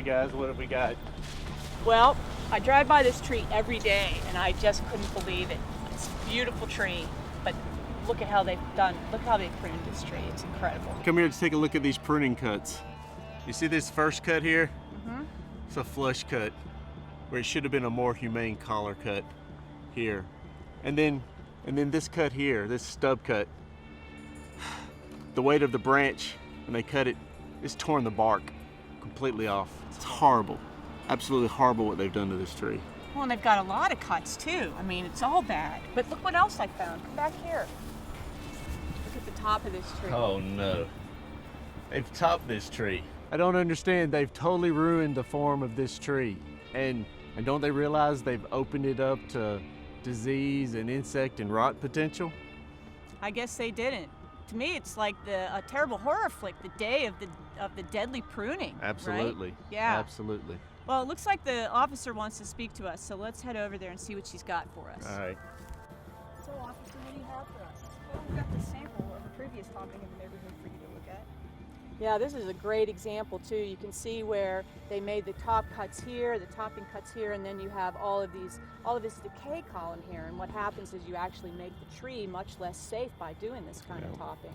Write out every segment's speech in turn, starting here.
Guys, what have we got? Well, I drive by this tree every day and I just couldn't believe it. It's a beautiful tree, but look at how they've pruned this tree. It's incredible. Come here to take a look at these pruning cuts. You see this first cut here? Mm-hmm. It's a flush cut where it should have been a more humane collar cut here. And then this cut here, this stub cut, the weight of the branch when they cut it, it's torn the bark completely off. It's horrible, absolutely horrible what they've done to this tree. Well, and they've got a lot of cuts too. I mean, it's all bad. But look what else I found. Come back here. Look at the top of this tree. Oh no, they've topped this tree. I don't understand. They've totally ruined the form of this tree. And don't they realize they've opened it up to disease and insect and rot potential? I guess they didn't. To me, it's like a terrible horror flick, the day of the deadly pruning. Absolutely. Right? Yeah. Absolutely. Well, it looks like the officer wants to speak to us, so let's head over there and see what she's got for us. All right. So, officer, what do you have for us? Well, we've got the sample of a previous topping of the neighborhood for you to look at. Yeah, this is a great example too. You can see where they made the top cuts here, the topping cuts here, and then you have all of this decay column here. And what happens is you actually make the tree much less safe by doing this kind of topping.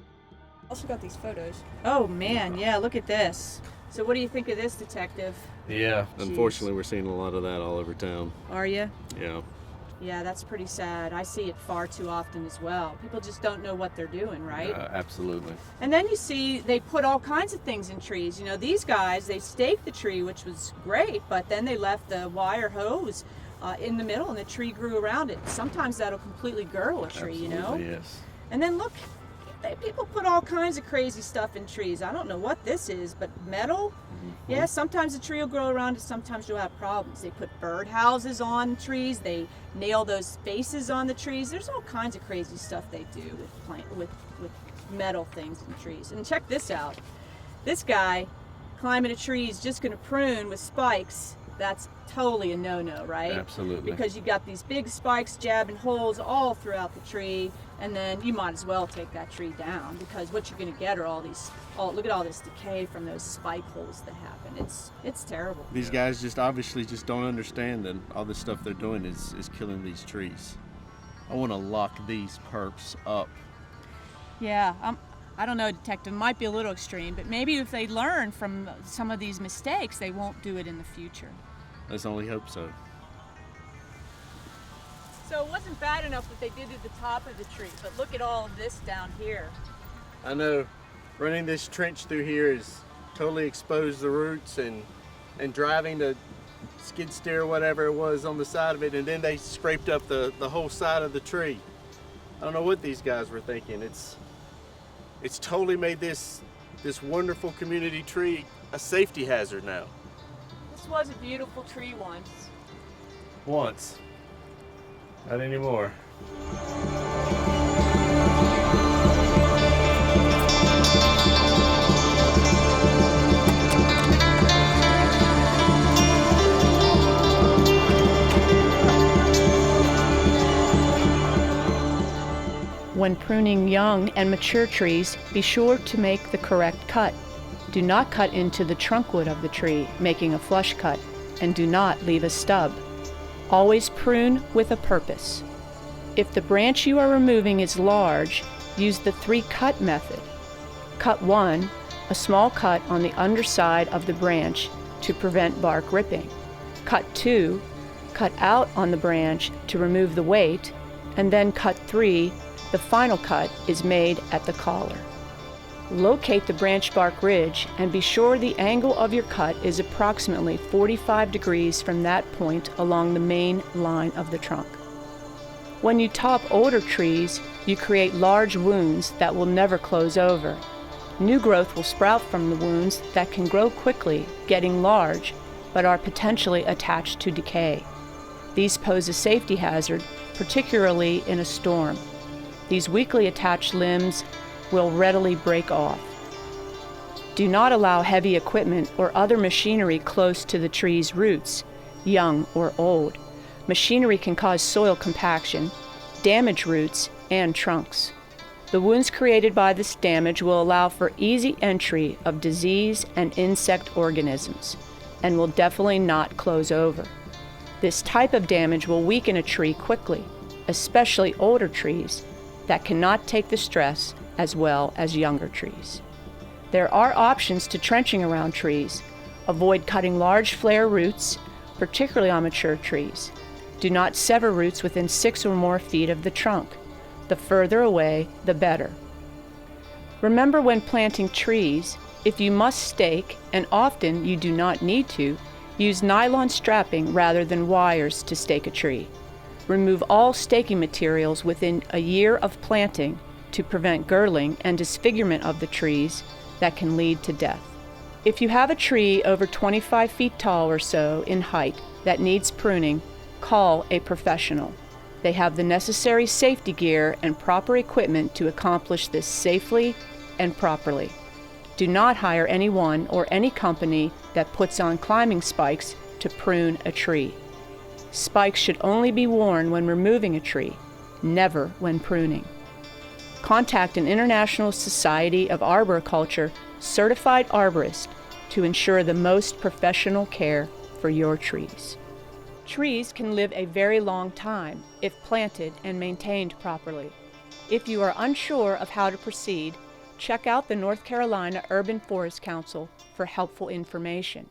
Also got these photos. Oh man, yeah, look at this. So what do you think of this, detective? Yeah, Jeez. Unfortunately we're seeing a lot of that all over town. Are you? Yeah. Yeah, that's pretty sad. I see it far too often as well. People just don't know what they're doing, right? Absolutely. And then you see they put all kinds of things in trees. You know, these guys, they staked the tree, which was great, but then they left the wire hose in the middle and the tree grew around it. Sometimes that'll completely girdle a tree, Absolutely, you know? Yes. And then look, people put all kinds of crazy stuff in trees. I don't know what this is, but metal? Yeah, sometimes the tree will grow around it, sometimes you'll have problems. They put bird houses on trees, they nail those faces on the trees. There's all kinds of crazy stuff they do with metal things in trees. And check this out. This guy climbing a tree is just gonna prune with spikes. That's totally a no-no, right? Absolutely. Because you got these big spikes jabbing holes all throughout the tree, and then you might as well take that tree down, because what you're going to get are look at all this decay from those spike holes that happen. It's terrible. These guys just obviously just don't understand that all this stuff they're doing is killing these trees. I want to lock these perps up. Yeah, I don't know, detective, might be a little extreme, but maybe if they learn from some of these mistakes, they won't do it in the future. Let's only hope so. So it wasn't bad enough that they did at the top of the tree, but look at all of this down here. I know running this trench through here has totally exposed the roots, and driving the skid steer, whatever it was, on the side of it, and then they scraped up the whole side of the tree. I don't know what these guys were thinking. It's totally made this wonderful community tree a safety hazard now. This was a beautiful tree once. Once. Not anymore. When pruning young and mature trees, be sure to make the correct cut. Do not cut into the trunkwood of the tree, making a flush cut, and do not leave a stub. Always prune with a purpose. If the branch you are removing is large, use the 3-cut method. Cut 1, a small cut on the underside of the branch to prevent bark ripping. Cut 2, cut out on the branch to remove the weight, and then cut 3, the final cut is made at the collar. Locate the branch bark ridge and be sure the angle of your cut is approximately 45 degrees from that point along the main line of the trunk. When you top older trees, you create large wounds that will never close over. New growth will sprout from the wounds that can grow quickly, getting large, but are potentially attached to decay. These pose a safety hazard, particularly in a storm. These weakly attached limbs will readily break off. Do not allow heavy equipment or other machinery close to the tree's roots, young or old. Machinery can cause soil compaction, damage roots, and trunks. The wounds created by this damage will allow for easy entry of disease and insect organisms, and will definitely not close over. This type of damage will weaken a tree quickly, especially older trees that cannot take the stress as well as younger trees. There are options to trenching around trees. Avoid cutting large flare roots, particularly on mature trees. Do not sever roots within 6 or more feet of the trunk. The further away, the better. Remember, when planting trees, if you must stake, and often you do not need to, use nylon strapping rather than wires to stake a tree. Remove all staking materials within a year of planting to prevent girdling and disfigurement of the trees that can lead to death. If you have a tree over 25 feet tall or so in height that needs pruning, call a professional. They have the necessary safety gear and proper equipment to accomplish this safely and properly. Do not hire anyone or any company that puts on climbing spikes to prune a tree. Spikes should only be worn when removing a tree, never when pruning. Contact an International Society of Arboriculture certified arborist to ensure the most professional care for your trees. Trees can live a very long time if planted and maintained properly. If you are unsure of how to proceed, check out the North Carolina Urban Forest Council for helpful information.